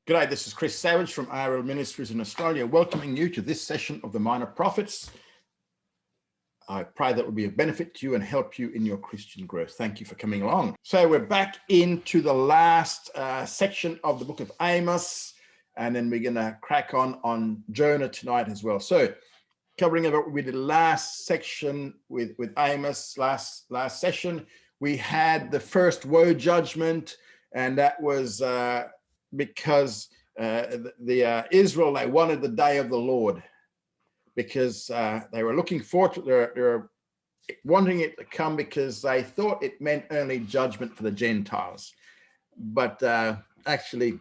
G'day, this is Chris Savage from RL Ministries in Australia, welcoming you to this session of the Minor Prophets. I pray that will be of benefit to you and help you in your Christian growth. Thank you for coming along. So we're back into the last section of the book of Amos, and then we're going to crack on Jonah tonight as well. So covering what we did last section with Amos, last session, we had the first woe judgment, and that was because Israel, they wanted the day of the Lord, because they were looking forward to they were wanting it to come because they thought it meant only judgment for the Gentiles. But actually,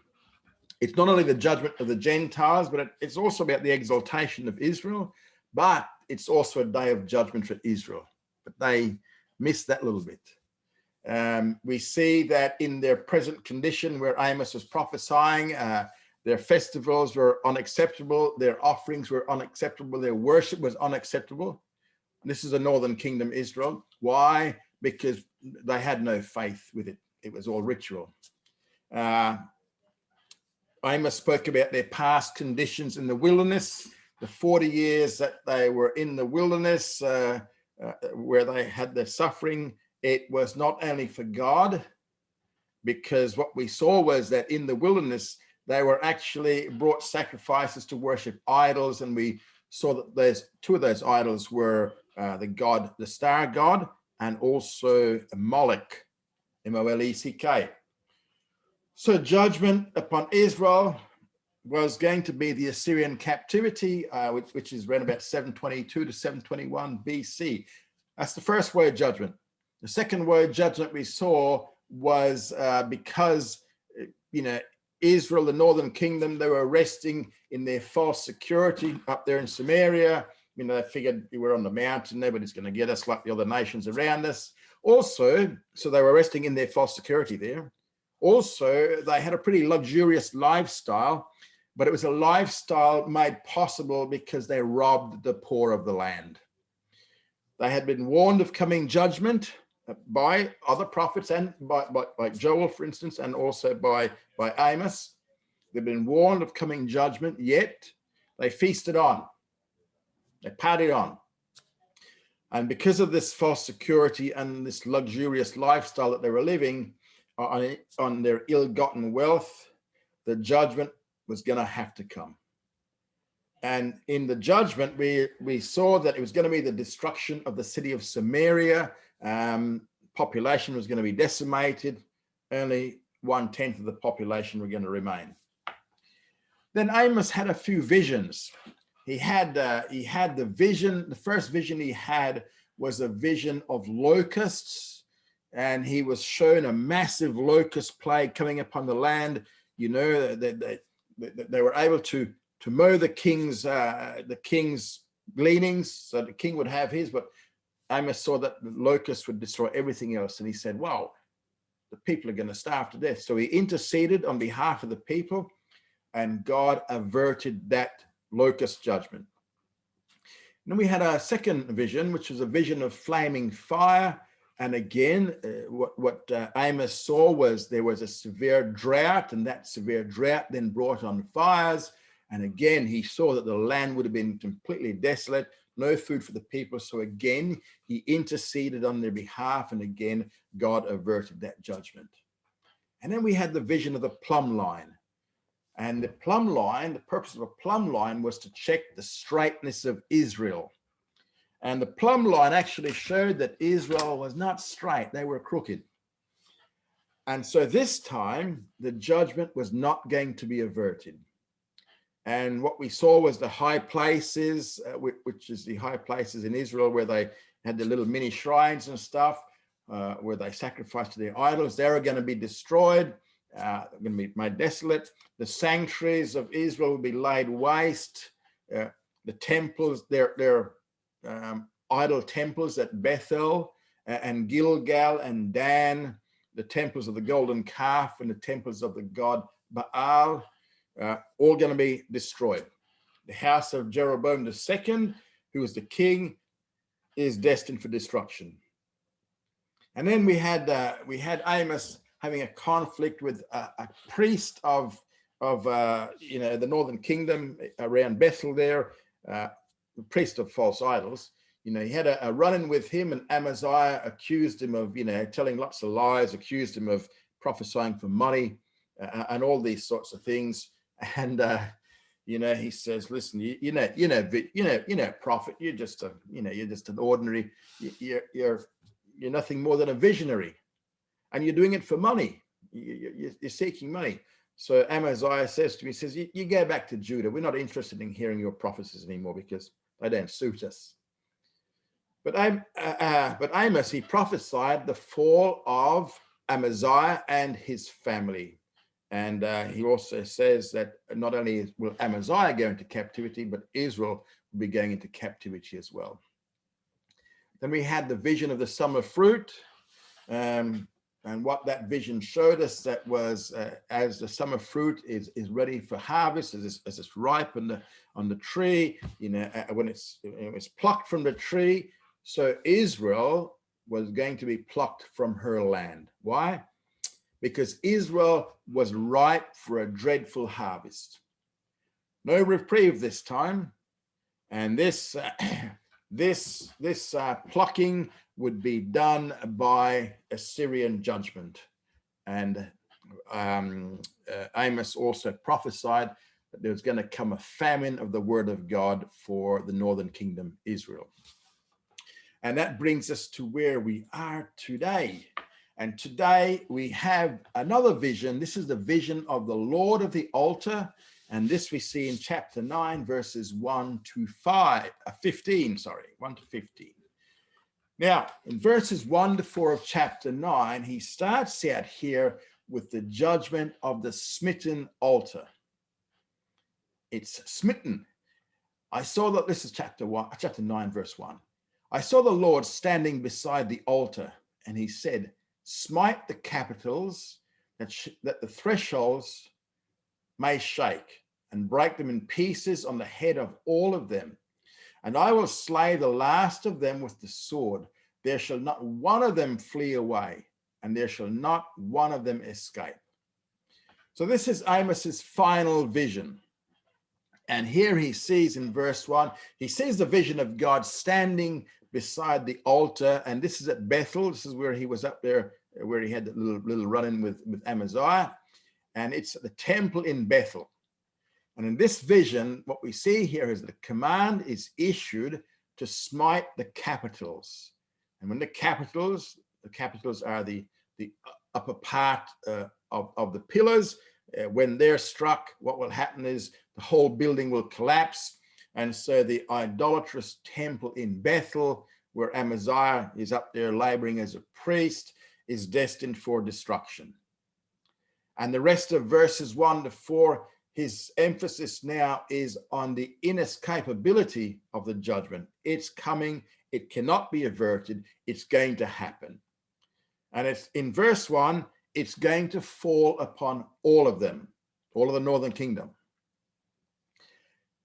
it's not only the judgment of the Gentiles, but it's also about the exaltation of Israel, but it's also a day of judgment for Israel. But they missed that little bit. We see that in their present condition where Amos was prophesying, their festivals were unacceptable, their offerings were unacceptable, their worship was unacceptable. This is the northern kingdom Israel. Why? Because they had no faith with it. It was all ritual. Amos spoke about their past conditions in the wilderness, the 40 years that they were in the wilderness, where they had their suffering. It was not only for God, because what we saw was that in the wilderness, they were actually brought sacrifices to worship idols. And we saw that there's two of those idols were the star god, and also Moloch, M-O-L-E-C-K. So judgment upon Israel was going to be the Assyrian captivity, which is around about 722 to 721 BC. That's the first word judgment. The second word judgment we saw was because, Israel, the northern kingdom, they were resting in their false security up there in Samaria. They figured we were on the mountain, nobody's going to get us like the other nations around us. Also, so they were resting in their false security there. Also, they had a pretty luxurious lifestyle, but it was a lifestyle made possible because they robbed the poor of the land. They had been warned of coming judgment by other prophets and by Joel, for instance, and also by Amos. They've been warned of coming judgment, yet they feasted on. They partied on. And because of this false security and this luxurious lifestyle that they were living on their ill-gotten wealth, the judgment was going to have to come. And in the judgment, we saw that it was going to be the destruction of the city of Samaria. Population was going to be decimated. Only 1/10 of the population were going to remain. Then Amos had a few visions. He had the vision. The first vision he had was a vision of locusts, and he was shown a massive locust plague coming upon the land. They were able to mow the king's gleanings, so the king would have his, but Amos saw that the locusts would destroy everything else, and he said, wow, the people are going to starve to death. So he interceded on behalf of the people, and God averted that locust judgment. And then we had a second vision, which was a vision of flaming fire. And again, what Amos saw was there was a severe drought, and that severe drought then brought on fires. And again, he saw that the land would have been completely desolate, no food for the people. So again, he interceded on their behalf, and again, God averted that judgment. And then we had the vision of the plumb line. And the plumb line, the purpose of a plumb line was to check the straightness of Israel. And the plumb line actually showed that Israel was not straight, they were crooked. And so this time, the judgment was not going to be averted. And what we saw was the high places, which is the high places in Israel where they had the little mini shrines and stuff, where they sacrificed to their idols. They were going to be destroyed, going to be made desolate. The sanctuaries of Israel will be laid waste. The temples, their idol temples at Bethel and Gilgal and Dan, the temples of the golden calf and the temples of the god Baal, all going to be destroyed. The house of Jeroboam II, who was the king, is destined for destruction. And then we had Amos having a conflict with a priest of the northern kingdom around Bethel there, the priest of false idols. He had a run-in with him, and Amaziah accused him of, telling lots of lies, accused him of prophesying for money, and all these sorts of things. And he says, "Listen, prophet, you're just an ordinary, you're nothing more than a visionary, and you're doing it for money. You're seeking money." So Amaziah says to me, he says, "You go back to Judah. We're not interested in hearing your prophecies anymore because they don't suit us." But Amos, he prophesied the fall of Amaziah and his family. And he also says that not only will Amaziah go into captivity, but Israel will be going into captivity as well. Then we had the vision of the summer fruit. And what that vision showed us, that was as the summer fruit is ready for harvest, as it's ripe on the tree, when it's plucked from the tree. So Israel was going to be plucked from her land. Why? Because Israel was ripe for a dreadful harvest. No reprieve this time, and this plucking would be done by Assyrian judgment. And Amos also prophesied that there was going to come a famine of the word of God for the northern kingdom, Israel. And that brings us to where we are today. And today we have another vision. This is the vision of the Lord of the altar. And this we see in chapter 9, verses 1 to 15. Now, in verses 1 to 4 of chapter 9, he starts out here with the judgment of the smitten altar. It's smitten. I saw that, this is chapter 9, verse 1. I saw the Lord standing beside the altar, and he said, "Smite the capitals, that the thresholds may shake, and break them in pieces on the head of all of them. And I will slay the last of them with the sword. There shall not one of them flee away, and there shall not one of them escape." So this is Amos's final vision. And here he sees in verse 1, he sees the vision of God standing beside the altar. And this is at Bethel. This is where he was up there, where he had the little run-in with Amaziah. And it's the temple in Bethel. And in this vision, what we see here is that the command is issued to smite the capitals. And when the capitals are the upper part of the pillars, when they're struck, what will happen is the whole building will collapse. And so the idolatrous temple in Bethel, where Amaziah is up there laboring as a priest, is destined for destruction. And the rest of verses 1 to 4, his emphasis now is on the inescapability of the judgment. It's coming. It cannot be averted. It's going to happen. And it's in verse 1, it's going to fall upon all of them, all of the northern kingdom.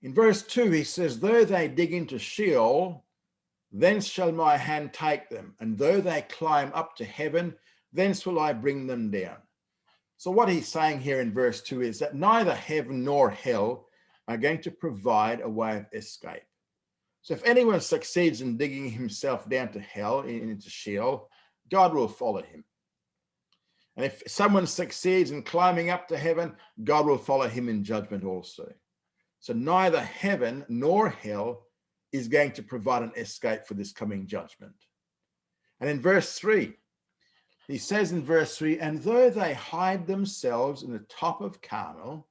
In verse 2, he says, "Though they dig into Sheol, thence shall my hand take them. And though they climb up to heaven, thence will I bring them down." So what he's saying here in verse 2 is that neither heaven nor hell are going to provide a way of escape. So if anyone succeeds in digging himself down to hell, into Sheol, God will follow him. And if someone succeeds in climbing up to heaven, God will follow him in judgment also. So neither heaven nor hell is going to provide an escape for this coming judgment. And in verse 3, he says in verse 3, "And though they hide themselves in the top of Carmel,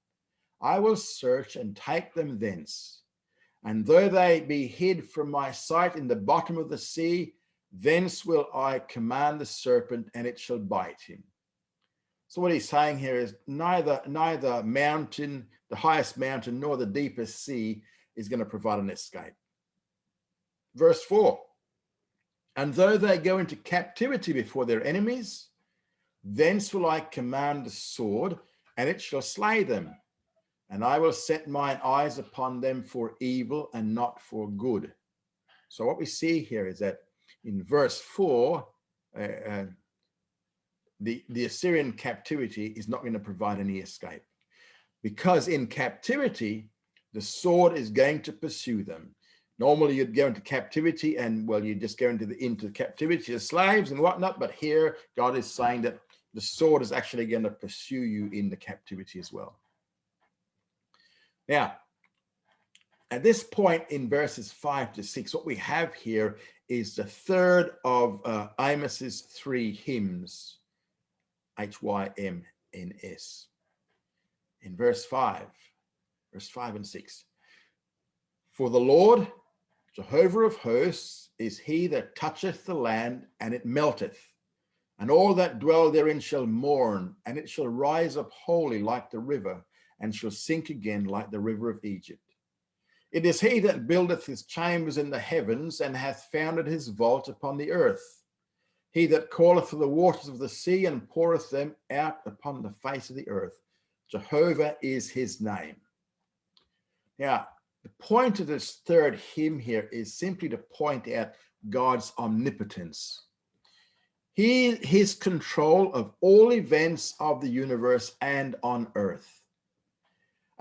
I will search and take them thence. And though they be hid from my sight in the bottom of the sea, thence will I command the serpent, and it shall bite him." So what he's saying here is neither mountain, the highest mountain, nor the deepest sea is going to provide an escape. Verse 4, "And though they go into captivity before their enemies, thence will I command the sword, and it shall slay them. And I will set mine eyes upon them for evil and not for good." So what we see here is that in verse 4, the Assyrian captivity is not going to provide any escape, because in captivity, the sword is going to pursue them. Normally you'd go into captivity and, well, you just go into captivity as slaves and whatnot. But here God is saying that the sword is actually going to pursue you in the captivity as well. Now, at this point in verses 5 to 6, what we have here is the third of Amos's 3 hymns, Hyms. In verse 5 and 6. For the Lord, Jehovah of hosts, is he that toucheth the land, and it melteth, and all that dwell therein shall mourn, and it shall rise up wholly like the river, and shall sink again like the river of Egypt. It is he that buildeth his chambers in the heavens, and hath founded his vault upon the earth. He that calleth for the waters of the sea, and poureth them out upon the face of the earth. Jehovah is his name. Now, the point of this third hymn here is simply to point out God's omnipotence. His control of all events of the universe and on earth.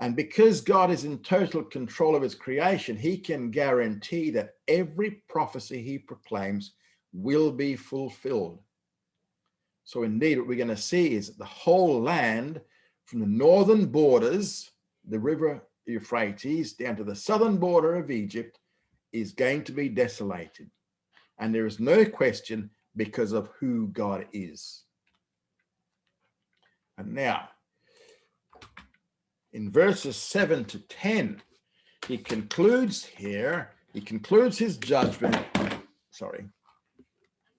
And because God is in total control of his creation, he can guarantee that every prophecy he proclaims will be fulfilled. So indeed, what we're going to see is that the whole land, from the northern borders, the river Euphrates, down to the southern border of Egypt, is going to be desolated. And there is no question, because of who God is. And now, in verses 7 to 10, he concludes his judgment,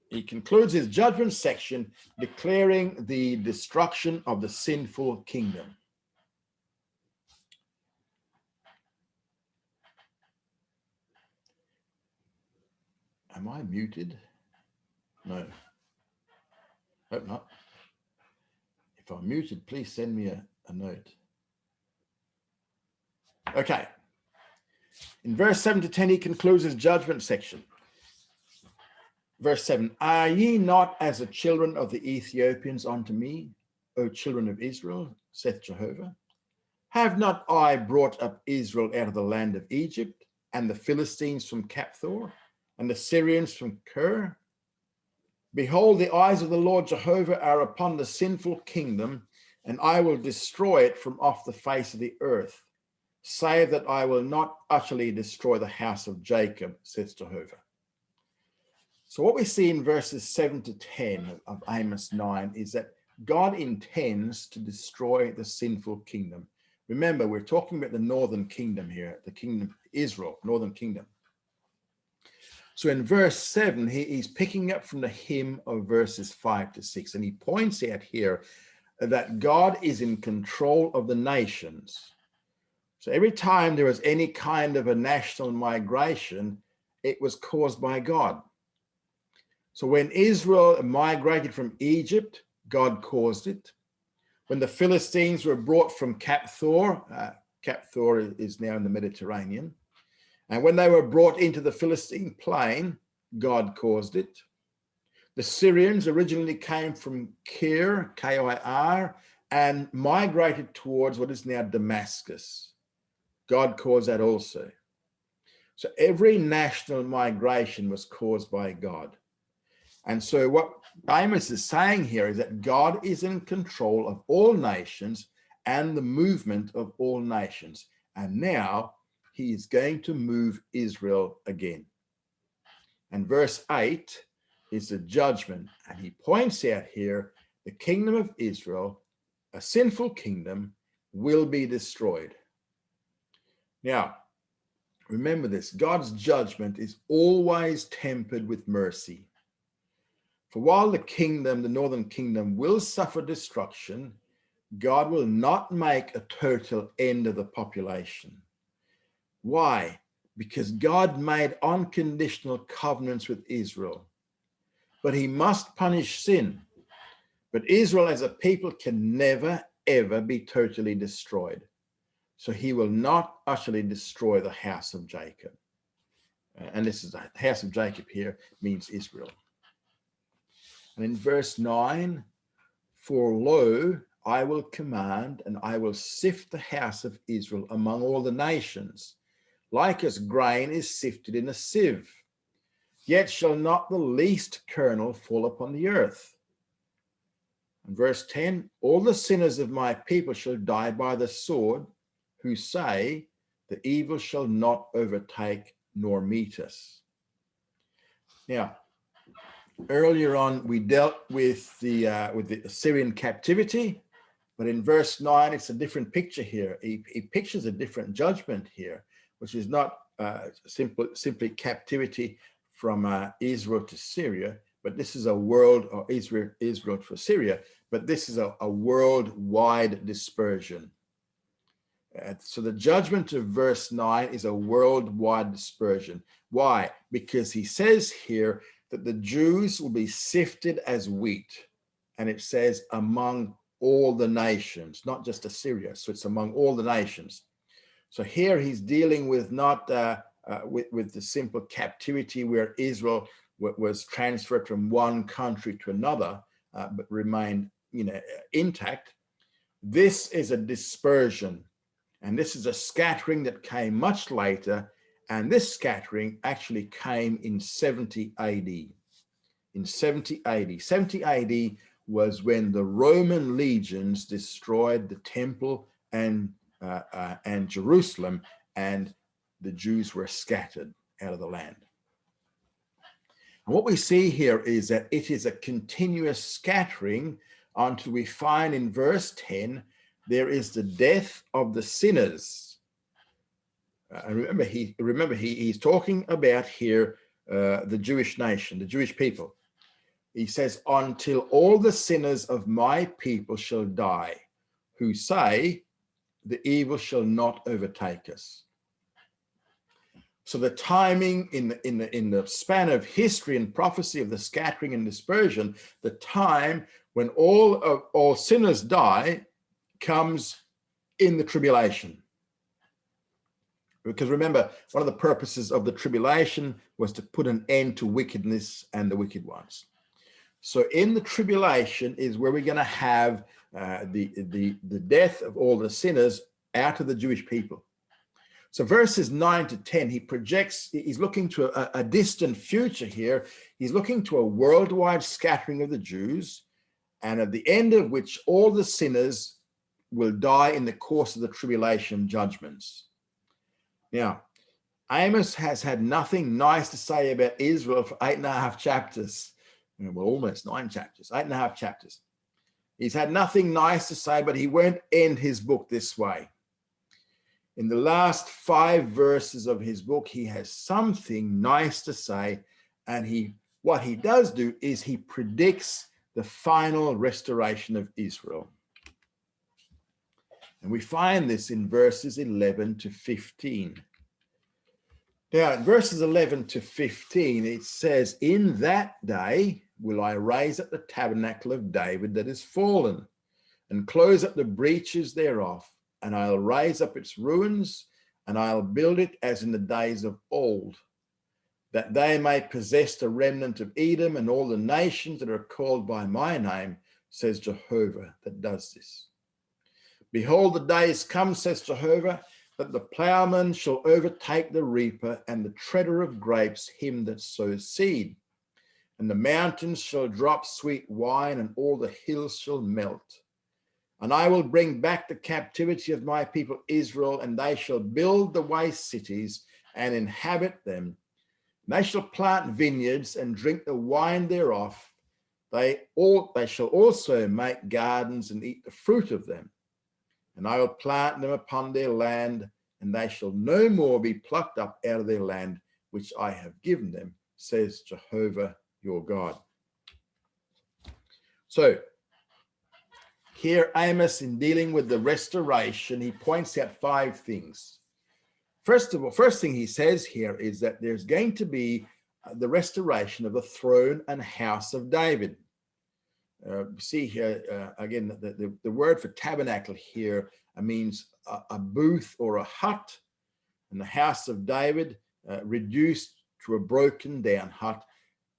he concludes his judgment section declaring the destruction of the sinful kingdom. Am I muted? No. Hope not. If I'm muted, please send me a note. Okay. In verse 7 to 10, he concludes his judgment section. Verse 7, are ye not as the children of the Ethiopians unto me, O children of Israel, saith Jehovah? Have not I brought up Israel out of the land of Egypt, and the Philistines from Capthor, and the Syrians from Ker? Behold, the eyes of the Lord Jehovah are upon the sinful kingdom, and I will destroy it from off the face of the earth, save that I will not utterly destroy the house of Jacob, says Jehovah. So what we see in verses 7 to 10 of Amos 9 is that God intends to destroy the sinful kingdom. Remember, we're talking about the northern kingdom here, the kingdom Israel, northern kingdom. So in verse 7, he's picking up from the hymn of verses 5 to 6, and he points out here that God is in control of the nations. So every time there was any kind of a national migration, it was caused by God. So when Israel migrated from Egypt, God caused it. When the Philistines were brought from Capthor, Capthor is now in the Mediterranean, and when they were brought into the Philistine plain, God caused it. The Syrians originally came from Kir, K-I-R, and migrated towards what is now Damascus. God caused that also. So every national migration was caused by God. And so what Amos is saying here is that God is in control of all nations and the movement of all nations. And now he is going to move Israel again. And verse 8 is the judgment. And he points out here, the kingdom of Israel, a sinful kingdom, will be destroyed. Now, remember this, God's judgment is always tempered with mercy. For while the kingdom, the northern kingdom, will suffer destruction, God will not make a total end of the population. Why? Because God made unconditional covenants with Israel. But he must punish sin. But Israel as a people can never, ever be totally destroyed. So he will not utterly destroy the house of Jacob. And this is the house of Jacob here means Israel. And in verse 9, for lo, I will command, and I will sift the house of Israel among all the nations, like as grain is sifted in a sieve. Yet shall not the least kernel fall upon the earth. And verse 10, all the sinners of my people shall die by the sword, who say, the evil shall not overtake nor meet us. Now, earlier on, we dealt with the Assyrian captivity, but in verse 9, it's a different picture here. He pictures a different judgment here, which is not simply captivity from Israel to Syria, but this is a world, or Israel to Syria, but this is a worldwide dispersion. So the judgment of verse 9 is a worldwide dispersion. Why? Because he says here that the Jews will be sifted as wheat. And it says among all the nations, not just Assyria. So it's among all the nations. So here he's dealing with not with the simple captivity where Israel was transferred from one country to another, but remained, intact. This is a dispersion. And this is a scattering that came much later. And this scattering actually came in 70 AD. In 70 AD. 70 AD was when the Roman legions destroyed the temple and Jerusalem, and the Jews were scattered out of the land. And what we see here is that it is a continuous scattering until we find in verse 10, there is the death of the sinners. Remember, he's talking about here the Jewish nation, the Jewish people. He says, until all the sinners of my people shall die, who say, the evil shall not overtake us. So the timing in the span of history and prophecy of the scattering and dispersion, the time when all sinners die comes in the tribulation. Because remember, one of the purposes of the tribulation was to put an end to wickedness and the wicked ones. So in the tribulation is where we're going to have the death of all the sinners out of the Jewish people. So verses 9 to 10, he's looking to a distant future here. He's looking to a worldwide scattering of the Jews, and at the end of which all the sinners will die in the course of the tribulation judgments. Now, Amos has had nothing nice to say about Israel for 8.5 chapters. Well, almost 9 chapters, 8.5 chapters. He's had nothing nice to say, but he won't end his book this way. In the last 5 verses of his book, he has something nice to say, and what he does do is he predicts the final restoration of Israel. And we find this in verses 11 to 15. Now, in verses 11 to 15, it says, in that day will I raise up the tabernacle of David that is fallen, and close up the breaches thereof, and I'll raise up its ruins, and I'll build it as in the days of old, that they may possess the remnant of Edom and all the nations that are called by my name, says Jehovah that does this. Behold, the days come, says Jehovah, that the plowman shall overtake the reaper, and the treader of grapes him that sows seed. And the mountains shall drop sweet wine, and all the hills shall melt. And I will bring back the captivity of my people Israel, and they shall build the waste cities and inhabit them. And they shall plant vineyards and drink the wine thereof. They shall also make gardens and eat the fruit of them. And I will plant them upon their land, and they shall no more be plucked up out of their land, which I have given them, says Jehovah your God. So here Amos, in dealing with the restoration, he points out 5 things. First thing he says here is that there's going to be the restoration of the throne and house of David. See here, again, the word for tabernacle here means a booth or a hut, and the house of David, reduced to a broken down hut,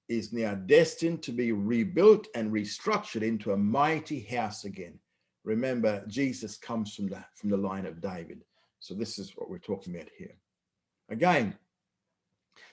is now destined to be rebuilt and restructured into a mighty house again. Remember, Jesus comes from the line of David. So this is what we're talking about here. Again,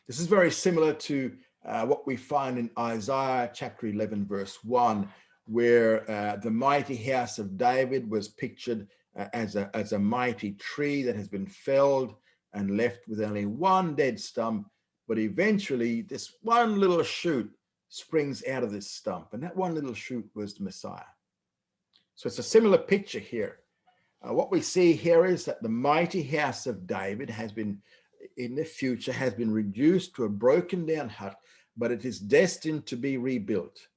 this is very similar to what we find in Isaiah chapter 11, verse 1, where the mighty house of David was pictured as a mighty tree that has been felled and left with only one dead stump. But eventually, this one little shoot springs out of this stump. And that one little shoot was the Messiah. So it's a similar picture here. What we see here is that the mighty house of David has been, in the future, has been reduced to a broken down hut, but it is destined to be rebuilt.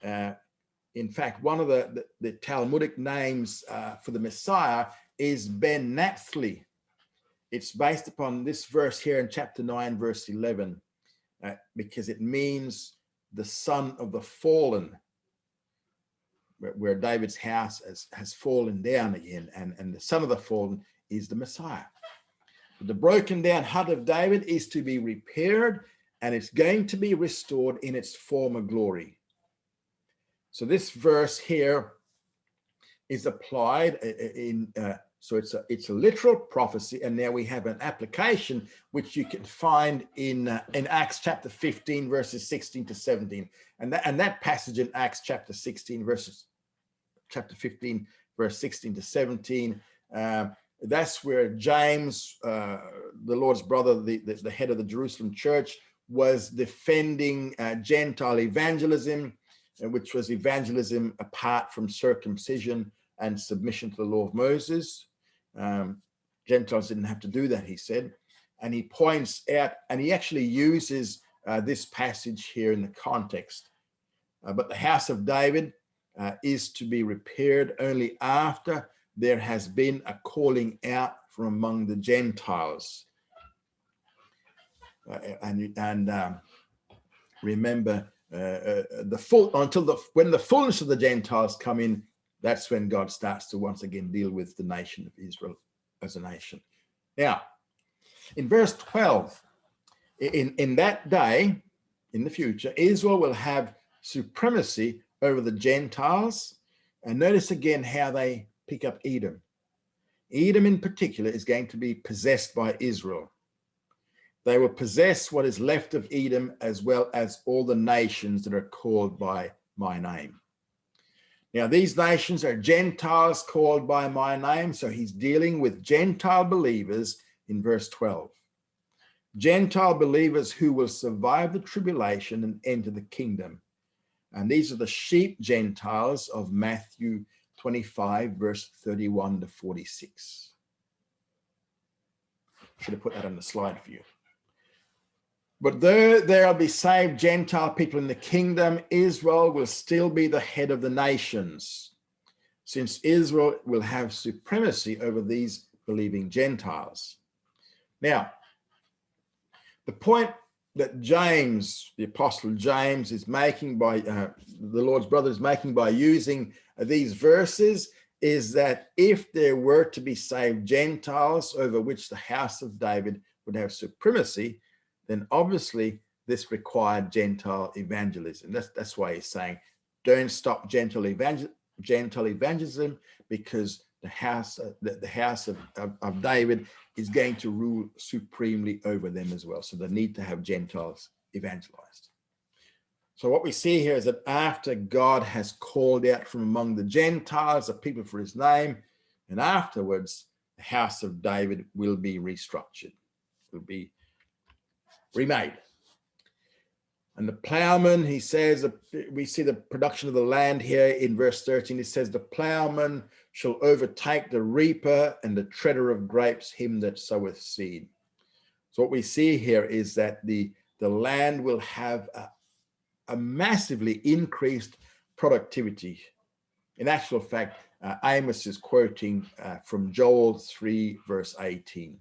In fact, one of the Talmudic names for the Messiah is Ben Naphtali. It's based upon this verse here in chapter 9, verse 11, because it means the son of the fallen, where David's house has fallen down again, and the son of the fallen is the Messiah. The broken down hut of David is to be repaired, and it's going to be restored in its former glory. So this verse here is applied so it's a literal prophecy, and now we have an application which you can find in Acts chapter 15 verses 16 to 17, and that passage in Acts chapter 15 verse 16 to 17. That's where James, the Lord's brother, the head of the Jerusalem church, was defending Gentile evangelism, which was evangelism apart from circumcision and submission to the law of Moses. Gentiles didn't have to do that, he said. And he points out, and he actually uses this passage here in the context. But the house of David is to be repaired only after there has been a calling out from among the Gentiles. Remember, when the fullness of the Gentiles come in, that's when God starts to once again deal with the nation of Israel as a nation. Now, in verse 12, in that day, in the future, Israel will have supremacy over the Gentiles. And notice again how they pick up Edom. Edom in particular is going to be possessed by Israel. They will possess what is left of Edom, as well as all the nations that are called by my name. Now, these nations are Gentiles called by my name. So he's dealing with Gentile believers in verse 12. Gentile believers who will survive the tribulation and enter the kingdom. And these are the sheep Gentiles of Matthew 25, verse 31 to 46. Should have put that on the slide for you. But though there will be saved Gentile people in the kingdom, Israel will still be the head of the nations, since Israel will have supremacy over these believing Gentiles. Now, the point that James, the Apostle James, is making by, the Lord's brother is making by using these verses is that if there were to be saved Gentiles over which the house of David would have supremacy, then obviously this required Gentile evangelism. That's why he's saying, don't stop Gentile evangelism, because the house of David is going to rule supremely over them as well. So they need to have Gentiles evangelized. So what we see here is that after God has called out from among the Gentiles a people for his name, and afterwards the house of David will be restructured, will be remade. And the plowman, he says, we see the production of the land here in verse 13. It says, the plowman shall overtake the reaper, and the treader of grapes him that soweth seed. So what we see here is that the land will have a massively increased productivity. In actual fact, Amos is quoting from Joel 3, verse 18.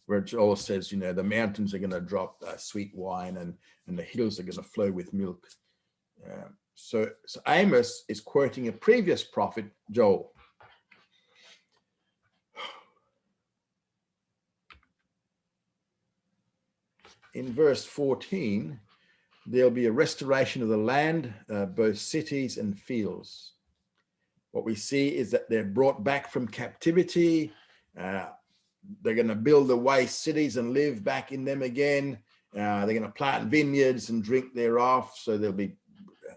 Where Joel says, you know, the mountains are going to drop sweet wine, and the hills are going to flow with milk. So Amos is quoting a previous prophet, Joel. In verse 14, there'll be a restoration of the land, both cities and fields. What we see is that they're brought back from captivity. They're going to build the waste cities and live back in them again. They're going to plant vineyards and drink thereof. So they'll be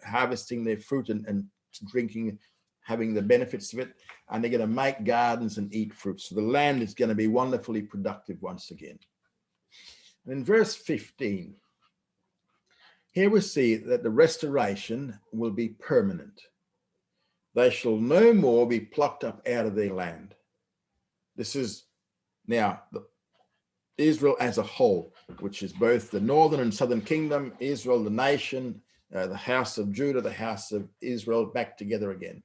harvesting their fruit and drinking, having the benefits of it. And they're going to make gardens and eat fruit. So the land is going to be wonderfully productive once again. And in verse 15, here we see that the restoration will be permanent. They shall no more be plucked up out of their land. This is now Israel as a whole, which is both the northern and southern kingdom, Israel, the nation, the house of Judah, the house of Israel, back together again.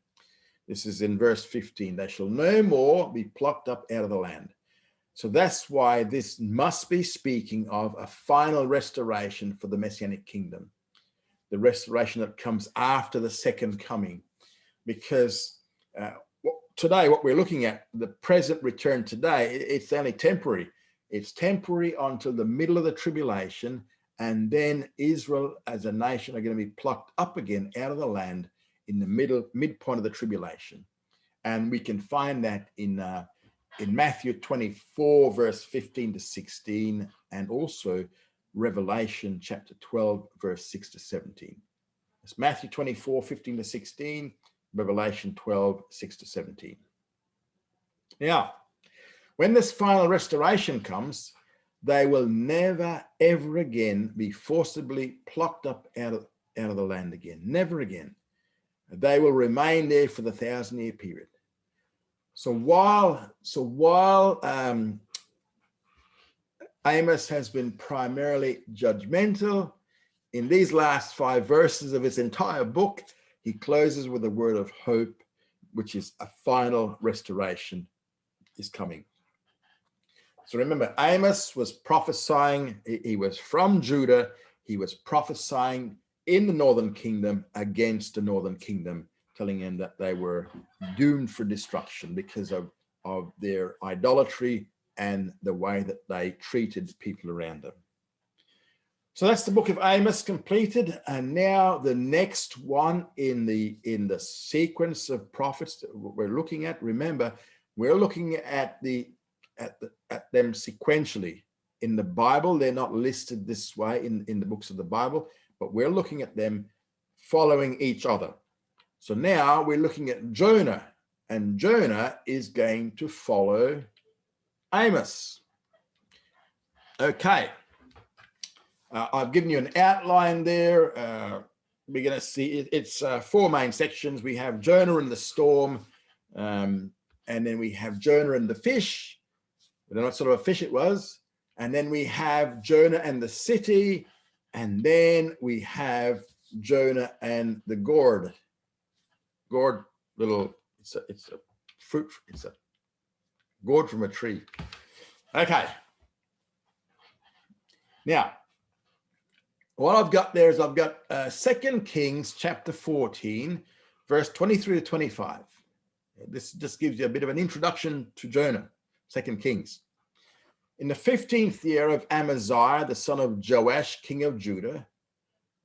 This is in verse 15. They shall no more be plucked up out of the land. So that's why this must be speaking of a final restoration for the Messianic kingdom, the restoration that comes after the second coming. Because today, what we're looking at, the present return today, it's only temporary. It's temporary until the middle of the tribulation, and then Israel as a nation are going to be plucked up again out of the land in the midpoint of the tribulation. And we can find that in Matthew 24, verse 15 to 16, and also Revelation chapter 12, verse 6 to 17. It's Matthew 24, 15 to 16, Revelation 12, 6 to 17. Now, when this final restoration comes, they will never, ever again be forcibly plucked up out of the land again. Never again. They will remain there for the 1,000-year period. So while Amos has been primarily judgmental, in these last 5 verses of his entire book, he closes with a word of hope, which is a final restoration is coming. So remember, Amos was prophesying, he was from Judah, he was prophesying in the northern kingdom against the northern kingdom, telling them that they were doomed for destruction because of their idolatry and the way that they treated people around them. So that's the book of Amos completed, and now the next one in the sequence of prophets that we're looking at. Remember, we're looking at them sequentially. In the Bible, they're not listed this way in the books of the Bible, but we're looking at them following each other. So now we're looking at Jonah, and Jonah is going to follow Amos. Okay. I've given you an outline there. We're going to see it's 4 main sections. We have Jonah and the storm, and then we have Jonah and the fish. We don't know what sort of a fish it was. And then we have Jonah and the city, and then we have Jonah and the gourd. Gourd, it's a fruit. It's a gourd from a tree. Okay. Now, what I've got there is I've got 2 Kings chapter 14, verse 23 to 25. This just gives you a bit of an introduction to Jonah, 2 Kings. In the 15th year of Amaziah, the son of Joash, king of Judah,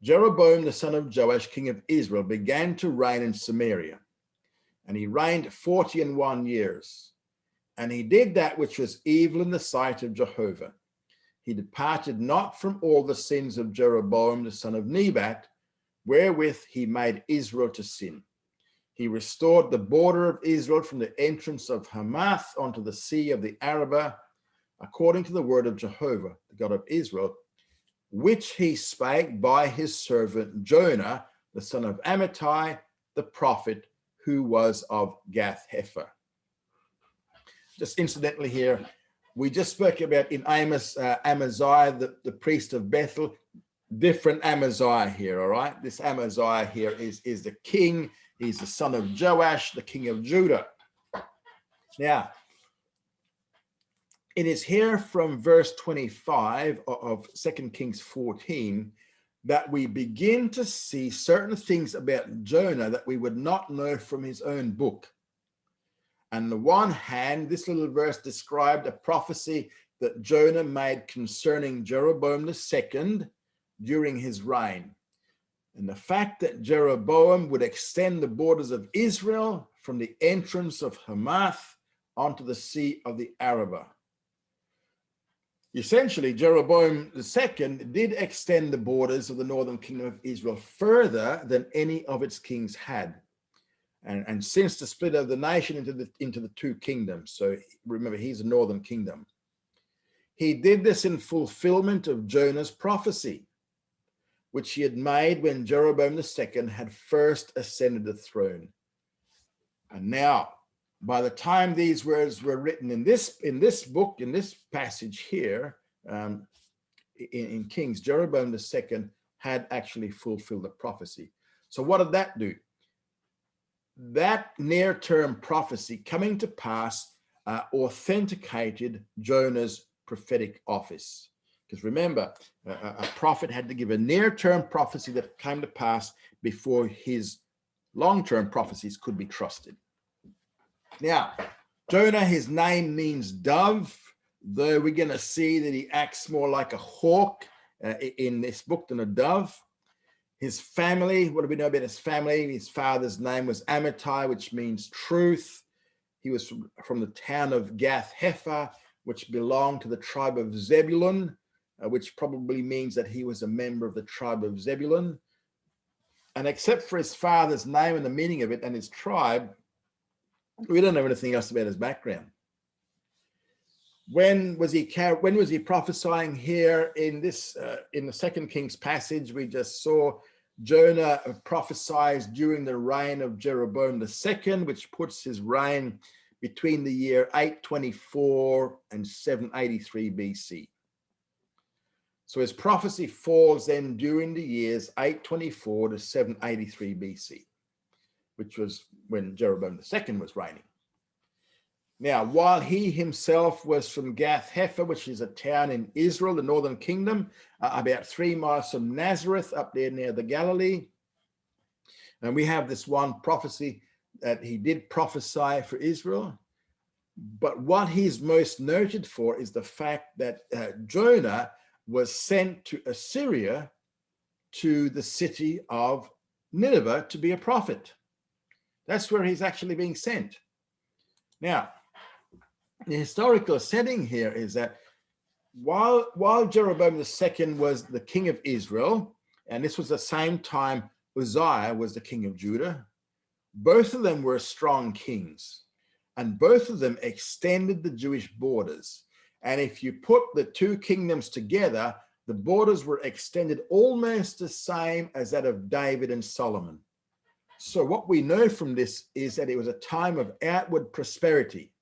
Jeroboam, the son of Joash, king of Israel, began to reign in Samaria. And he reigned 41 years. And he did that which was evil in the sight of Jehovah. He departed not from all the sins of Jeroboam, the son of Nebat, wherewith he made Israel to sin. He restored the border of Israel from the entrance of Hamath unto the sea of the Arabah, according to the word of Jehovah, the God of Israel, which he spake by his servant Jonah, the son of Amittai, the prophet, who was of Gath-hepher. Just incidentally here, we just spoke about in Amos, Amaziah, the priest of Bethel, different Amaziah here, all right? This Amaziah here is the king. He's the son of Joash, the king of Judah. Now, it is here from verse 25 of 2 Kings 14 that we begin to see certain things about Jonah that we would not know from his own book. On the one hand, this little verse described a prophecy that Jonah made concerning Jeroboam II during his reign. And the fact that Jeroboam would extend the borders of Israel from the entrance of Hamath onto the Sea of the Arabah. Essentially, Jeroboam II did extend the borders of the northern kingdom of Israel further than any of its kings had. And since the split of the nation into the two kingdoms, so remember, he's the northern kingdom, he did this in fulfillment of Jonah's prophecy, which he had made when Jeroboam II had first ascended the throne. And now, by the time these words were written in this book, in this passage here, in Kings, Jeroboam II had actually fulfilled the prophecy. So what did that do? That near-term prophecy coming to pass authenticated Jonah's prophetic office. Because remember, a prophet had to give a near-term prophecy that came to pass before his long-term prophecies could be trusted. Now, Jonah, his name means dove, though we're going to see that he acts more like a hawk in this book than a dove. His family, what do we know about his family? His father's name was Amittai, which means truth. He was from the town of Gath-Hepher, which belonged to the tribe of Zebulun, which probably means that he was a member of the tribe of Zebulun. And except for his father's name and the meaning of it and his tribe, we don't know anything else about his background. When was he prophesying here in this in the 2 Kings passage? We just saw Jonah prophesies during the reign of Jeroboam II, which puts his reign between the year 824 and 783 BC. So his prophecy falls then during the years 824 to 783 BC, which was when Jeroboam II was reigning. Now, while he himself was from Gath-Hepher, which is a town in Israel, the northern kingdom, about 3 miles from Nazareth, up there near the Galilee, and we have this one prophecy that he did prophesy for Israel. But what he's most noted for is the fact that Jonah was sent to Assyria, to the city of Nineveh, to be a prophet. That's where he's actually being sent. Now, the historical setting here is that while Jeroboam II was the king of Israel, and this was the same time Uzziah was the king of Judah, both of them were strong kings, and both of them extended the Jewish borders. And if you put the two kingdoms together, the borders were extended almost the same as that of David and Solomon. So what we know from this is that it was a time of outward prosperity.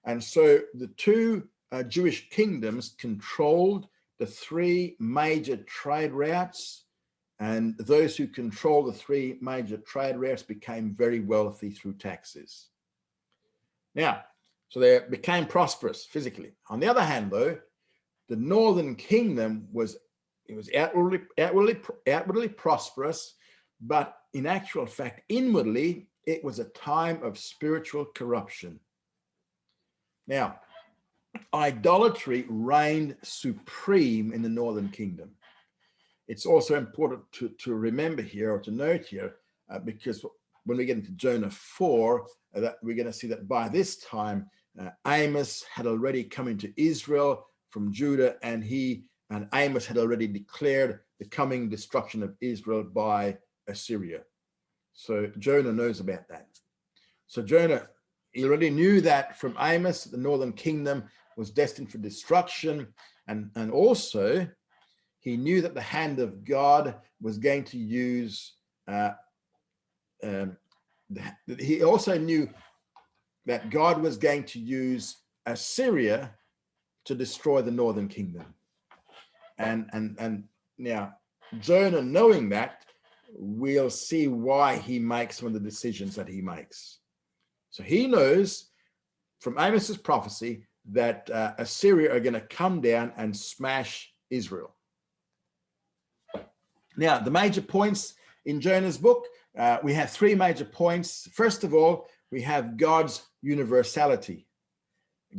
And so the two Jewish kingdoms controlled the 3 major trade routes, and those who controlled the 3 major trade routes became very wealthy through taxes. Now, so they became prosperous physically. On the other hand, though, the northern kingdom was outwardly prosperous, but in actual fact, inwardly, it was a time of spiritual corruption. Now, idolatry reigned supreme in the northern kingdom. It's also important to remember here, or to note here, because when we get into Jonah 4, that we're going to see that by this time, Amos had already come into Israel from Judah, and Amos had already declared the coming destruction of Israel by Assyria. So Jonah knows about that. So Jonah, he already knew that from Amos, the northern kingdom was destined for destruction, and also he knew that the hand of God was going to use. He also knew that God was going to use Assyria to destroy the northern kingdom. And now Jonah, knowing that, we'll see why he makes some of the decisions that he makes. So he knows from Amos's prophecy that Assyria are going to come down and smash Israel. Now, the major points in Jonah's book, we have 3 major points. First of all, we have God's universality.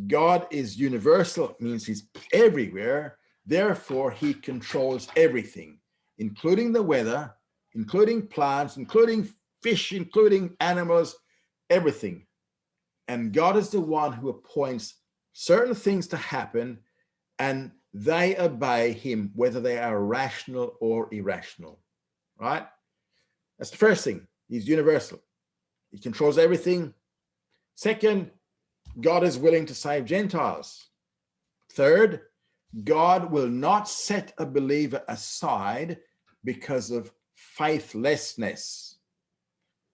God is universal, it means he's everywhere. Therefore, he controls everything, including the weather, including plants, including fish, including animals. everything. And God is the one who appoints certain things to happen, and they obey him, whether they are rational or irrational, right? That's the first thing. He's universal. He controls everything. Second, God is willing to save Gentiles. Third, God will not set a believer aside because of faithlessness.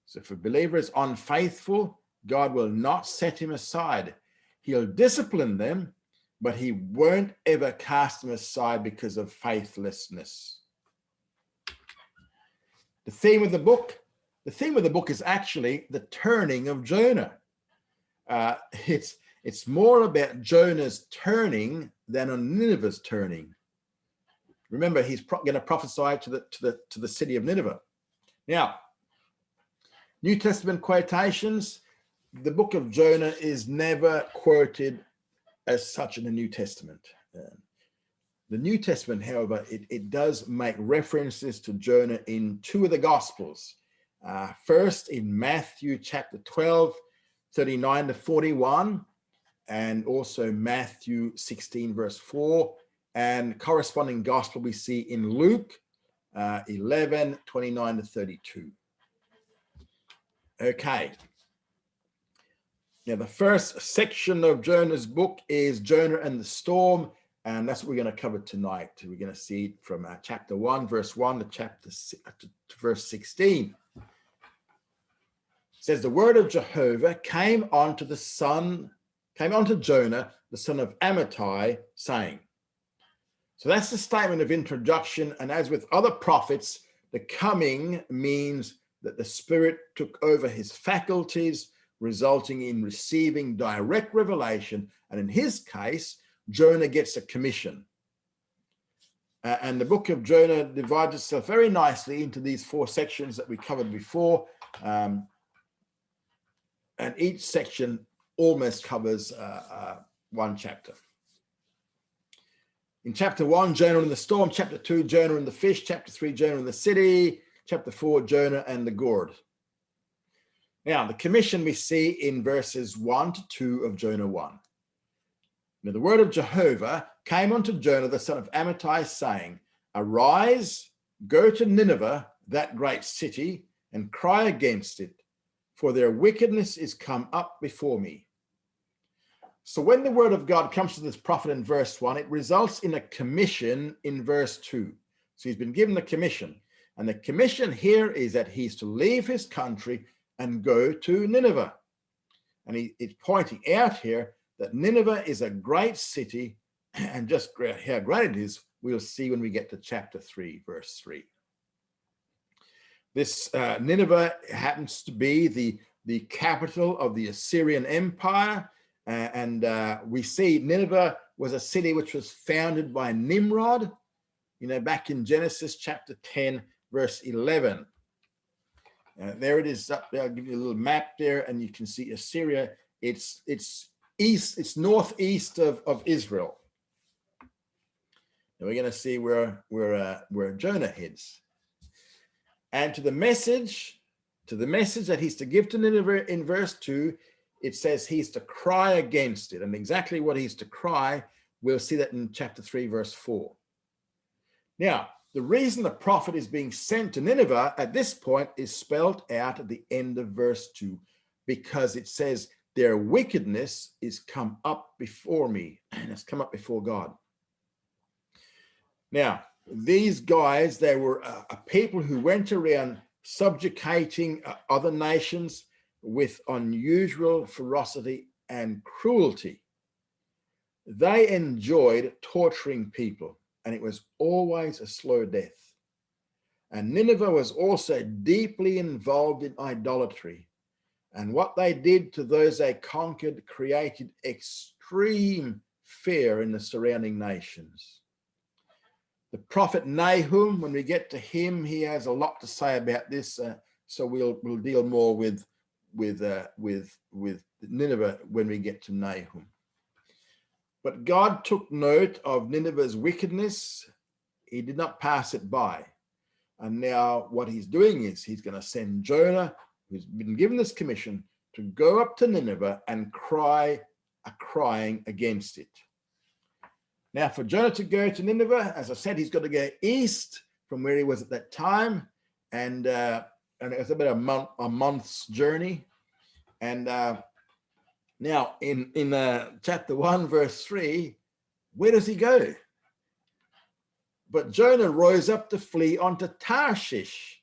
So if a believer is unfaithful, God will not set him aside. He'll discipline them, but he won't ever cast them aside because of faithlessness. The theme of the book is actually the turning of Jonah. It's more about Jonah's turning than on Nineveh's turning. Remember, he's going to prophesy to the city of Nineveh. Now, New Testament quotations, the book of Jonah is never quoted as such in the New Testament. The New Testament, however, it does make references to Jonah in two of the Gospels. First, in Matthew chapter 12, 39 to 41, and also Matthew 16, verse 4, and corresponding Gospel we see in Luke 11, 29 to 32. Okay. Now, the first section of Jonah's book is Jonah and the storm, and that's what we're going to cover tonight. We're going to see it from chapter 1, verse 1 to verse 16. It says, the word of Jehovah came unto Jonah, the son of Amittai, saying. So that's the statement of introduction, and as with other prophets, the coming means that the Spirit took over his faculties, resulting in receiving direct revelation. And in his case, Jonah gets a commission. And the book of Jonah divides itself very nicely into these four sections that we covered before. And each section almost covers one chapter. In chapter 1, Jonah and the storm. Chapter 2, Jonah and the fish. Chapter 3, Jonah and the city. Chapter 4, Jonah and the gourd. Now, the commission we see in verses 1 to 2 of Jonah 1. Now, the word of Jehovah came unto Jonah, the son of Amittai, saying, arise, go to Nineveh, that great city, and cry against it, for their wickedness is come up before me. So when the word of God comes to this prophet in verse 1, it results in a commission in verse 2. So he's been given a commission. And the commission here is that he's to leave his country and go to Nineveh. And he's pointing out here that Nineveh is a great city, and just how great it is, we'll see when we get to chapter 3, verse 3. This Nineveh happens to be the capital of the Assyrian Empire, and we see Nineveh was a city which was founded by Nimrod, back in Genesis chapter 10, verse 11. There it is up there. I'll give you a little map there, and you can see Assyria. It's northeast of Israel. And we're going to see where Jonah heads. And to the message that he's to give to Nineveh in verse 2, it says he's to cry against it. And exactly what he's to cry, we'll see that in chapter 3, verse 4. Now, the reason the prophet is being sent to Nineveh at this point is spelled out at the end of verse 2, because it says their wickedness is come up before me, and it's come up before God. Now, these guys, they were a people who went around subjugating other nations with unusual ferocity and cruelty. They enjoyed torturing people, and it was always a slow death. And Nineveh was also deeply involved in idolatry. And what they did to those they conquered created extreme fear in the surrounding nations. The prophet Nahum, when we get to him, he has a lot to say about this. So we'll deal more with Nineveh when we get to Nahum. But God took note of Nineveh's wickedness. He did not pass it by. And now what he's doing is he's going to send Jonah, who's been given this commission, to go up to Nineveh and crying against it. Now, for Jonah to go to Nineveh, as I said, he's got to go east from where he was at that time, and it was about a month's journey. And now, in chapter 1, verse 3, where does he go? But Jonah rose up to flee onto Tarshish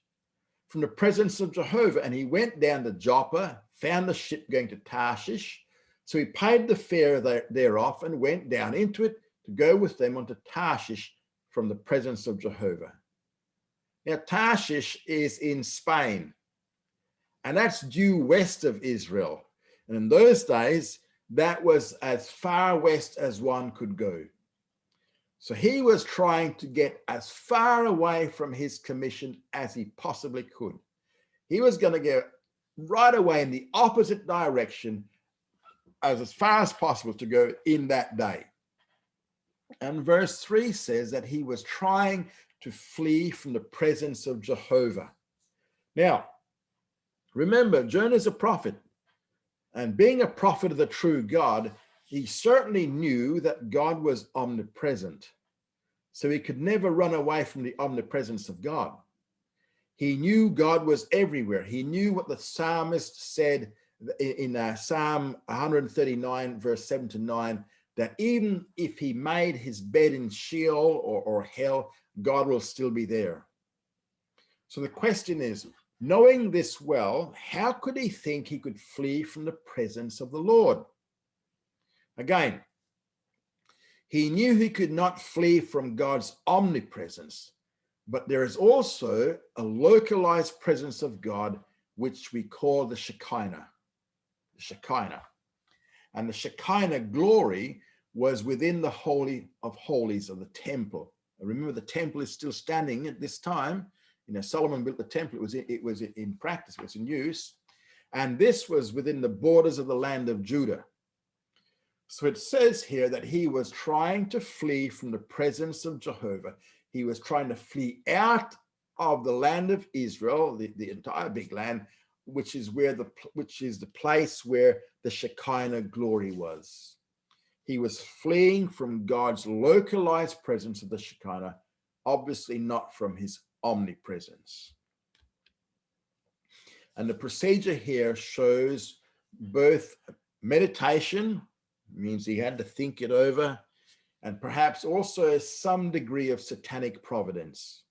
from the presence of Jehovah, and he went down to Joppa, found a ship going to Tarshish. So he paid the fare thereof and went down into it to go with them onto Tarshish from the presence of Jehovah. Now, Tarshish is in Spain, and that's due west of Israel. And in those days, that was as far west as one could go. So he was trying to get as far away from his commission as he possibly could. He was going to go right away in the opposite direction as far as possible to go in that day. And verse 3 says that he was trying to flee from the presence of Jehovah. Now, remember, Jonah is a prophet. And being a prophet of the true God, he certainly knew that God was omnipresent. So he could never run away from the omnipresence of God. He knew God was everywhere. He knew what the psalmist said in Psalm 139, verse 7 to 9, that even if he made his bed in Sheol or hell, God will still be there. So the question is, knowing this well, how could he think he could flee from the presence of the Lord? Again, he knew he could not flee from God's omnipresence, but there is also a localized presence of God, which we call the Shekinah. The Shekinah. And the Shekinah glory was within the Holy of Holies of the temple. Remember, the temple is still standing at this time. You know, Solomon built the temple. It was in practice. It was in use. And this was within the borders of the land of Judah. So it says here that he was trying to flee from the presence of Jehovah. He was trying to flee out of the land of Israel, the entire big land, which is the place where the Shekinah glory was. He was fleeing from God's localized presence of the Shekinah, obviously not from his omnipresence. And the procedure here shows both meditation, means he had to think it over, and perhaps also some degree of satanic providence.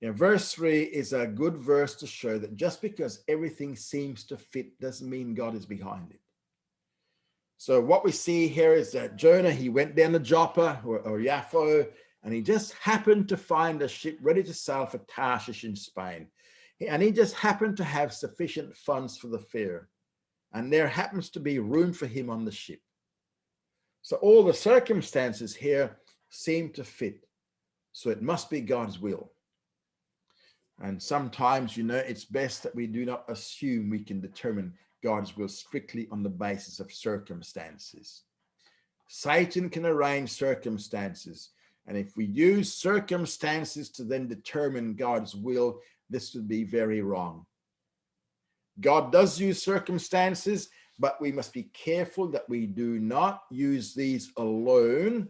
Now, verse 3 is a good verse to show that just because everything seems to fit doesn't mean God is behind it. So what we see here is that Jonah, he went down to Joppa or Yaffo, and he just happened to find a ship ready to sail for Tarshish in Spain. And he just happened to have sufficient funds for the fare. And there happens to be room for him on the ship. So all the circumstances here seem to fit. So it must be God's will. And sometimes, you know, it's best that we do not assume we can determine God's will strictly on the basis of circumstances. Satan can arrange circumstances. And if we use circumstances to then determine God's will, this would be very wrong. God does use circumstances, but we must be careful that we do not use these alone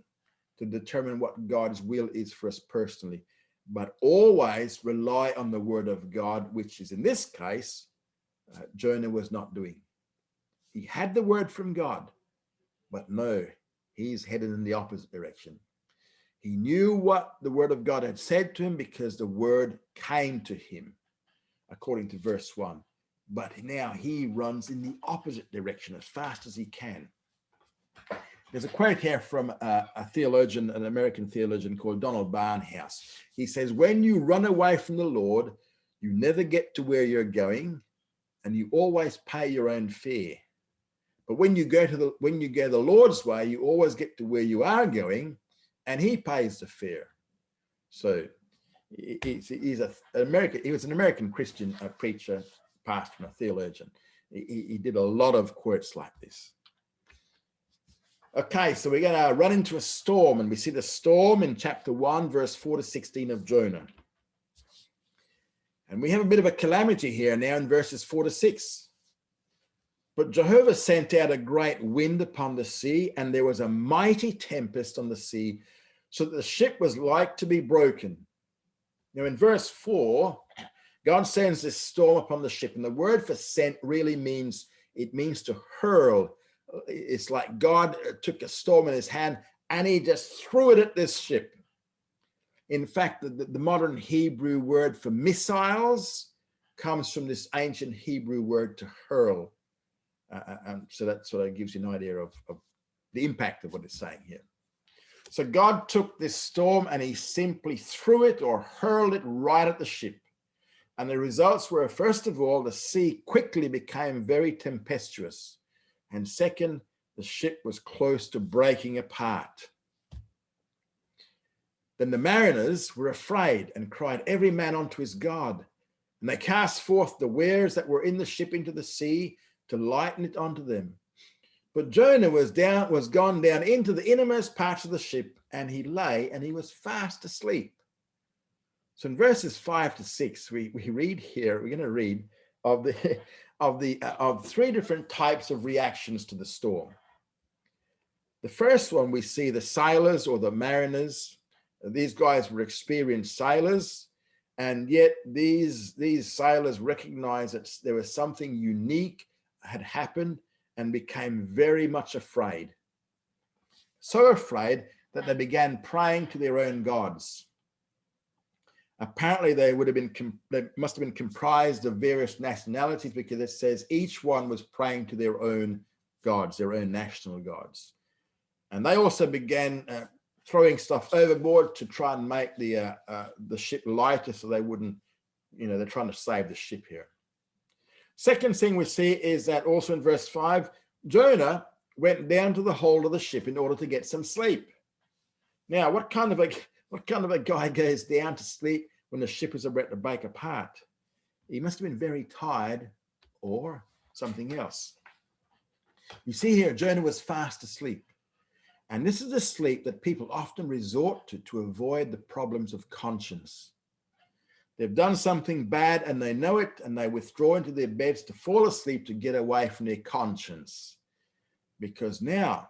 to determine what God's will is for us personally, but always rely on the word of God, which is in this case, Jonah was not doing. He had the word from God, but no, he's headed in the opposite direction. He knew what the word of God had said to him because the word came to him, according to verse 1. But now he runs in the opposite direction as fast as he can. There's a quote here from a theologian, an American theologian called Donald Barnhouse. He says, when you run away from the Lord, you never get to where you're going, and you always pay your own fare. But when you go the Lord's way, you always get to where you are going, and he pays the fare. So he was an American Christian preacher, pastor, and a theologian. He did a lot of quotes like this. Okay, so we're going to run into a storm, and we see the storm in chapter 1, verse 4 to 16 of Jonah. And we have a bit of a calamity here now in verses 4 to 6. But Jehovah sent out a great wind upon the sea, and there was a mighty tempest on the sea, so that the ship was like to be broken. Now in verse 4, God sends this storm upon the ship, and the word for sent really means to hurl. It's like God took a storm in his hand and he just threw it at this ship. In fact, the modern Hebrew word for missiles comes from this ancient Hebrew word to hurl. And so that sort of gives you an idea of the impact of what it's saying here. So God took this storm and he simply threw it or hurled it right at the ship. And the results were, first of all, the sea quickly became very tempestuous. And second, the ship was close to breaking apart. Then the mariners were afraid and cried every man unto his God. And they cast forth the wares that were in the ship into the sea to lighten it unto them. But Jonah was gone down into the innermost parts of the ship, and he lay and he was fast asleep. So in verses 5 to 6, we read here, we're going to read of three different types of reactions to the storm. The first one, we see the sailors or the mariners. These guys were experienced sailors, and yet these sailors recognized that there was something unique had happened and became very much afraid. So afraid that they began praying to their own gods. Apparently they must have been comprised of various nationalities, because it says each one was praying to their own gods, their own national gods. And they also began throwing stuff overboard to try and make the ship lighter so they wouldn't, they're trying to save the ship here. Second thing we see is that also in verse 5, Jonah went down to the hold of the ship in order to get some sleep. Now, what kind of a guy goes down to sleep when the ship is about to break apart? He must have been very tired or something else. You see here, Jonah was fast asleep. And this is a sleep that people often resort to avoid the problems of conscience. They've done something bad and they know it, and they withdraw into their beds to fall asleep to get away from their conscience. Because now,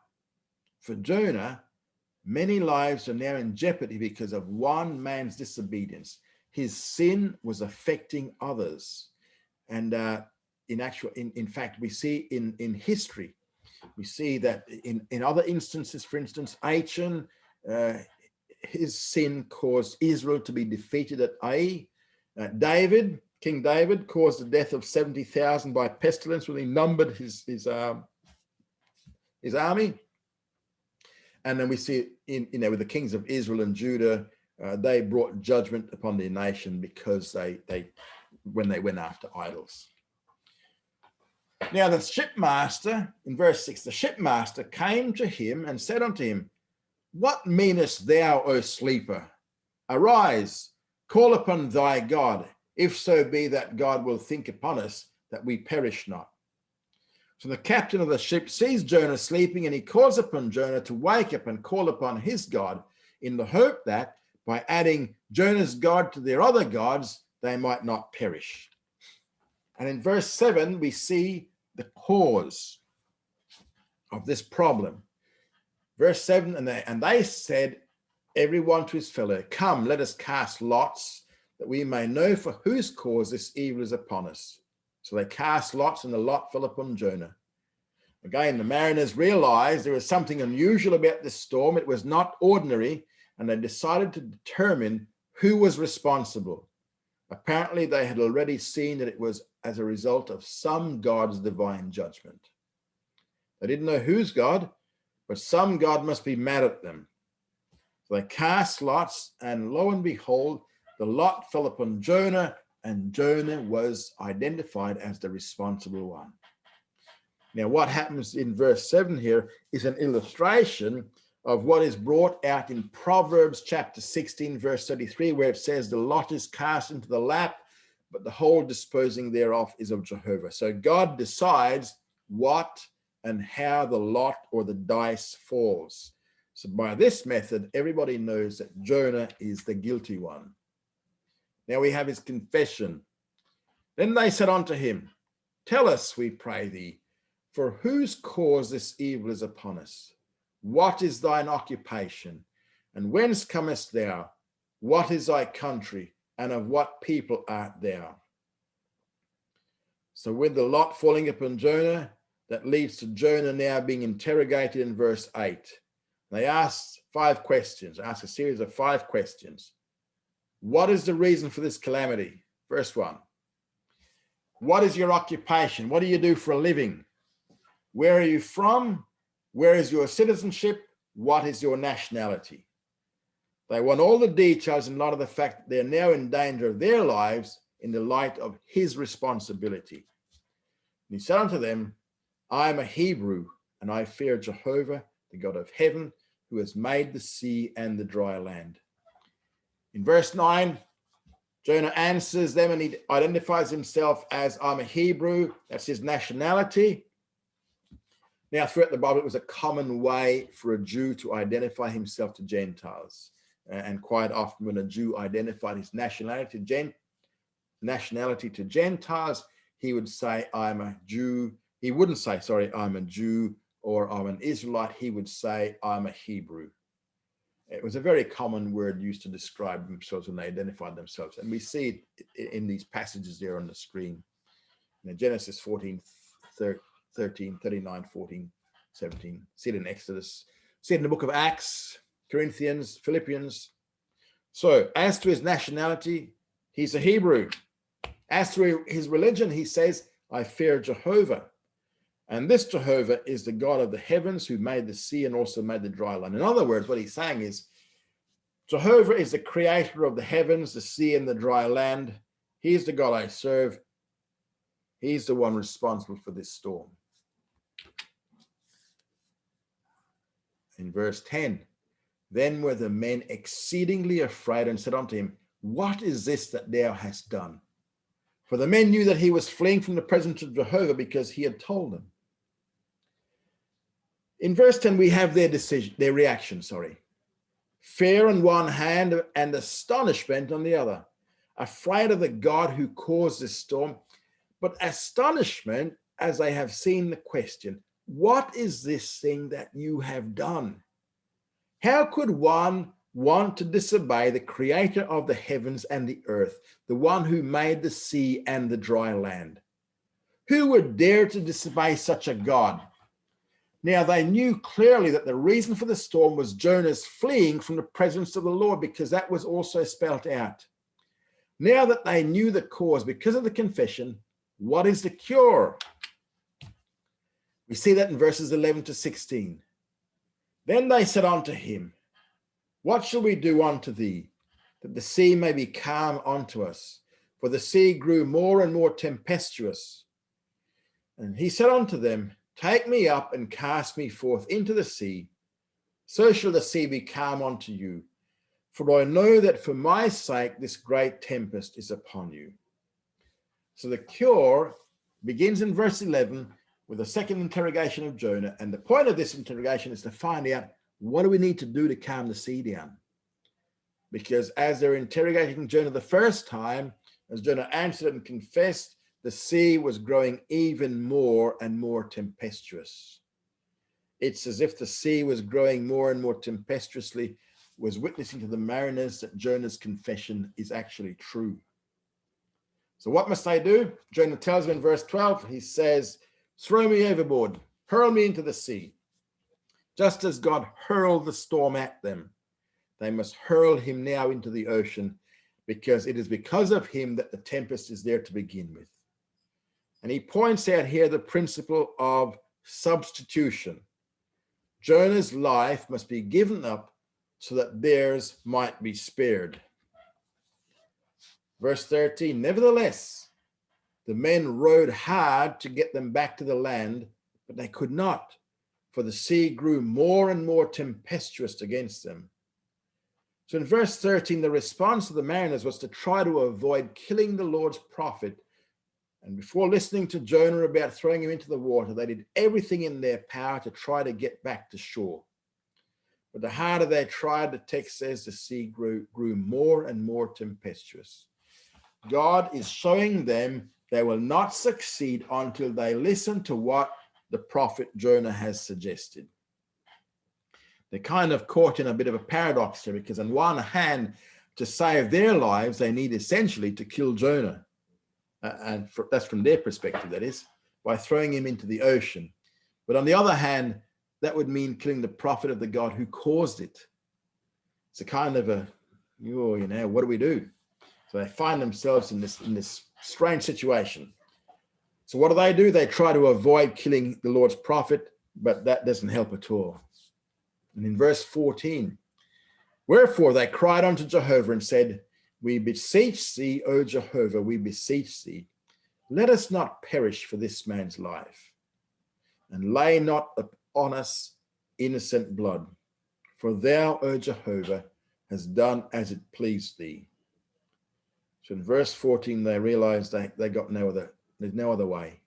for Jonah, many lives are now in jeopardy because of one man's disobedience. His sin was affecting others. And in fact, we see in history, we see that in other instances, for instance, Achan, his sin caused Israel to be defeated at Ai. King David caused the death of 70,000 by pestilence when he numbered his army. And then we see with the kings of Israel and Judah, they brought judgment upon their nation because when they went after idols. Now the shipmaster, in verse 6, the shipmaster came to him and said unto him, What meanest thou, O sleeper? Arise, call upon thy God, if so be that God will think upon us, that we perish not. So the captain of the ship sees Jonah sleeping, and he calls upon Jonah to wake up and call upon his God, in the hope that by adding Jonah's God to their other gods, they might not perish. And in verse 7, we see the cause of this problem. Verse 7, and they said, every one to his fellow, Come, let us cast lots, that we may know for whose cause this evil is upon us. So they cast lots, and the lot fell upon Jonah. Again, the mariners realized there was something unusual about this storm. It was not ordinary, and they decided to determine who was responsible. Apparently, they had already seen that it was as a result of some God's divine judgment. They didn't know whose God, but some God must be mad at them. So they cast lots, and lo and behold, the lot fell upon Jonah, and Jonah was identified as the responsible one. Now, what happens in verse 7 here is an illustration of what is brought out in Proverbs chapter 16, verse 33, where it says, The lot is cast into the lap, but the whole disposing thereof is of Jehovah. So God decides what and how the lot or the dice falls. So by this method, everybody knows that Jonah is the guilty one. Now we have his confession. Then they said unto him, Tell us, we pray thee, For whose cause this evil is upon us? What is thine occupation? And whence comest thou? What is thy country? And of what people art thou? So with the lot falling upon Jonah, that leads to Jonah now being interrogated in verse 8. They asked 5 questions, asked a series of 5 questions. What is the reason for this calamity? Verse 1. What is your occupation? What do you do for a living? Where are you from? Where is your citizenship? What is your nationality? They want all the details in light of the fact that they're now in danger of their lives in the light of his responsibility. And he said unto them, I am a Hebrew, and I fear Jehovah, the God of heaven, who has made the sea and the dry land. In verse 9, Jonah answers them and he identifies himself as I'm a Hebrew. That's his nationality. Now, throughout the Bible, it was a common way for a Jew to identify himself to Gentiles. And quite often when a Jew identified his nationality to Gentiles, he would say, I'm a Jew. He wouldn't say, sorry, I'm a Jew or I'm an Israelite. He would say, I'm a Hebrew. It was a very common word used to describe themselves when they identified themselves. And we see it in these passages there on the screen. Genesis 14, 13, 39, 14, 17. See it in Exodus. See it in the book of Acts, Corinthians, Philippians. So as to his nationality, he's a Hebrew. As to his religion, he says, I fear Jehovah. And this Jehovah is the God of the heavens who made the sea and also made the dry land. In other words, what he's saying is, Jehovah is the creator of the heavens, the sea, and the dry land. He's the God I serve. He's the one responsible for this storm. In verse 10, then were the men exceedingly afraid and said unto him, what is this that thou hast done? For the men knew that he was fleeing from the presence of Jehovah because he had told them. In verse 10, we have their reaction. Fear on one hand and astonishment on the other. Afraid of the God who caused this storm, but astonishment as they have seen the question, what is this thing that you have done? How could one want to disobey the creator of the heavens and the earth, the one who made the sea and the dry land? Who would dare to disobey such a God? Now they knew clearly that the reason for the storm was Jonah's fleeing from the presence of the Lord, because that was also spelt out. Now that they knew the cause because of the confession, what is the cure? We see that in verses 11 to 16. Then they said unto him, what shall we do unto thee, that the sea may be calm unto us? For the sea grew more and more tempestuous. And he said unto them, take me up and cast me forth into the sea, so shall the sea be calm unto you. For I know that for my sake this great tempest is upon you. So the cure begins in verse 11 with a second interrogation of Jonah. And the point of this interrogation is to find out, what do we need to do to calm the sea down? Because as they're interrogating Jonah the first time, as Jonah answered and confessed, the sea was growing even more and more tempestuous. It's as if the sea was growing more and more tempestuously, was witnessing to the mariners that Jonah's confession is actually true. So what must they do? Jonah tells them in verse 12, he says, throw me overboard, hurl me into the sea. Just as God hurled the storm at them, they must hurl him now into the ocean, because it is because of him that the tempest is there to begin with. And he points out here the principle of substitution. Jonah's life must be given up so that theirs might be spared. Verse 13, nevertheless, the men rowed hard to get them back to the land, but they could not, for the sea grew more and more tempestuous against them. So in verse 13, the response of the mariners was to try to avoid killing the Lord's prophet. And before listening to Jonah about throwing him into the water, they did everything in their power to try to get back to shore. But the harder they tried, the text says the sea grew more and more tempestuous. God is showing them they will not succeed until they listen to what the prophet Jonah has suggested. They're kind of caught in a bit of a paradox here, because on one hand, to save their lives, they need essentially to kill Jonah. That's from their perspective, that is, by throwing him into the ocean. But on the other hand, that would mean killing the prophet of the God who caused it. It's a kind of a, what do we do? So they find themselves in this strange situation. So what do? They try to avoid killing the Lord's prophet, but that doesn't help at all. And in verse 14, wherefore they cried unto Jehovah and said, we beseech thee, O Jehovah, we beseech thee, let us not perish for this man's life, and lay not upon us innocent blood. For thou, O Jehovah, hast done as it pleased thee. So in verse 14, they realized they got there's no other way.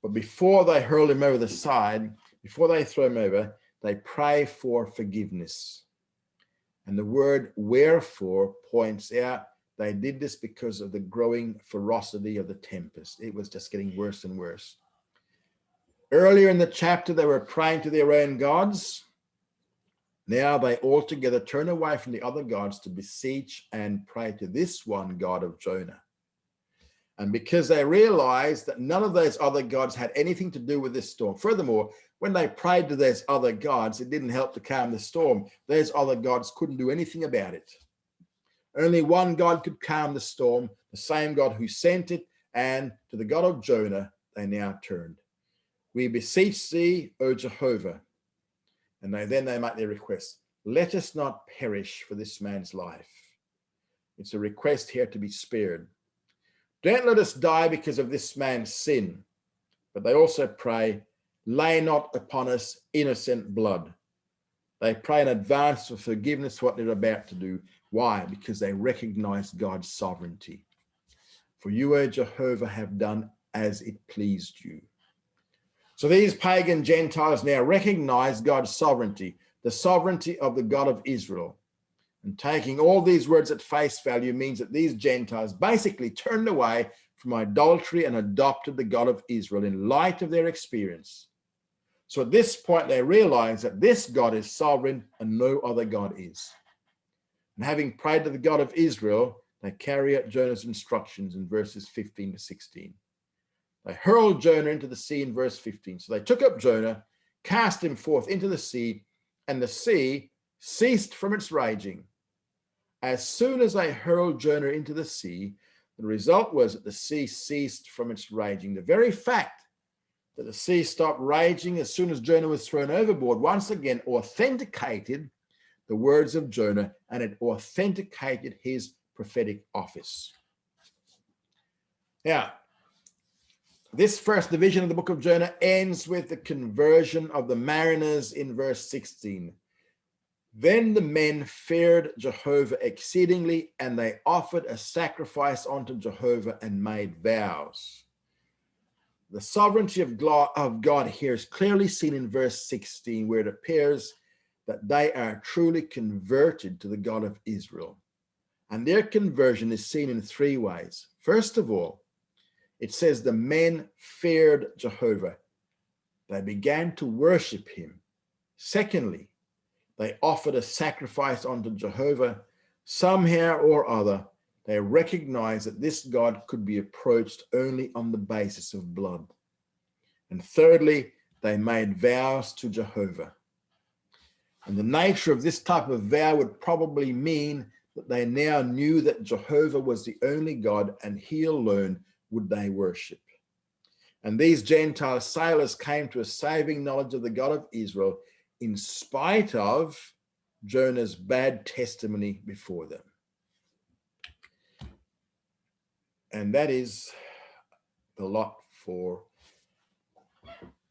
But before they hurl him over the side, before they throw him over, they pray for forgiveness. And the word wherefore points out they did this because of the growing ferocity of the tempest. It was just getting worse and worse. Earlier in the chapter, they were praying to their own gods. Now they altogether turn away from the other gods to beseech and pray to this one God of Jonah. And because they realized that none of those other gods had anything to do with this storm. Furthermore, when they prayed to those other gods, it didn't help to calm the storm. Those other gods couldn't do anything about it. Only one God could calm the storm, the same God who sent it, and to the God of Jonah they now turned. We beseech thee, O Jehovah. And then they make their request. Let us not perish for this man's life. It's a request here to be spared. Don't let us die because of this man's sin. But they also pray, lay not upon us innocent blood. They pray in advance for forgiveness what they're about to do. Why? Because they recognize God's sovereignty. For you, O Jehovah, have done as it pleased you. So these pagan Gentiles now recognize God's sovereignty, the sovereignty of the God of Israel. And taking all these words at face value means that these Gentiles basically turned away from idolatry and adopted the God of Israel in light of their experience. So at this point, they realize that this God is sovereign and no other God is. And having prayed to the God of Israel, they carry out Jonah's instructions in verses 15 to 16. They hurled Jonah into the sea in verse 15. So they took up Jonah, cast him forth into the sea, and the sea ceased from its raging. As soon as they hurled Jonah into the sea, the result was that the sea ceased from its raging. The very fact that the sea stopped raging as soon as Jonah was thrown overboard once again authenticated the words of Jonah, and it authenticated his prophetic office. Now, this first division of the book of Jonah ends with the conversion of the mariners in verse 16. Then the men feared Jehovah exceedingly, and they offered a sacrifice unto Jehovah and made vows. The sovereignty of God here is clearly seen in verse 16, where it appears that they are truly converted to the God of Israel. And their conversion is seen in three ways. First of all, it says the men feared Jehovah. They began to worship him. Secondly, they offered a sacrifice unto Jehovah. Somehow or other, they recognized that this God could be approached only on the basis of blood. And thirdly, they made vows to Jehovah. And the nature of this type of vow would probably mean that they now knew that Jehovah was the only God, and he alone would they worship. And these Gentile sailors came to a saving knowledge of the God of Israel in spite of Jonah's bad testimony before them. And that is the lot for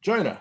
Jonah.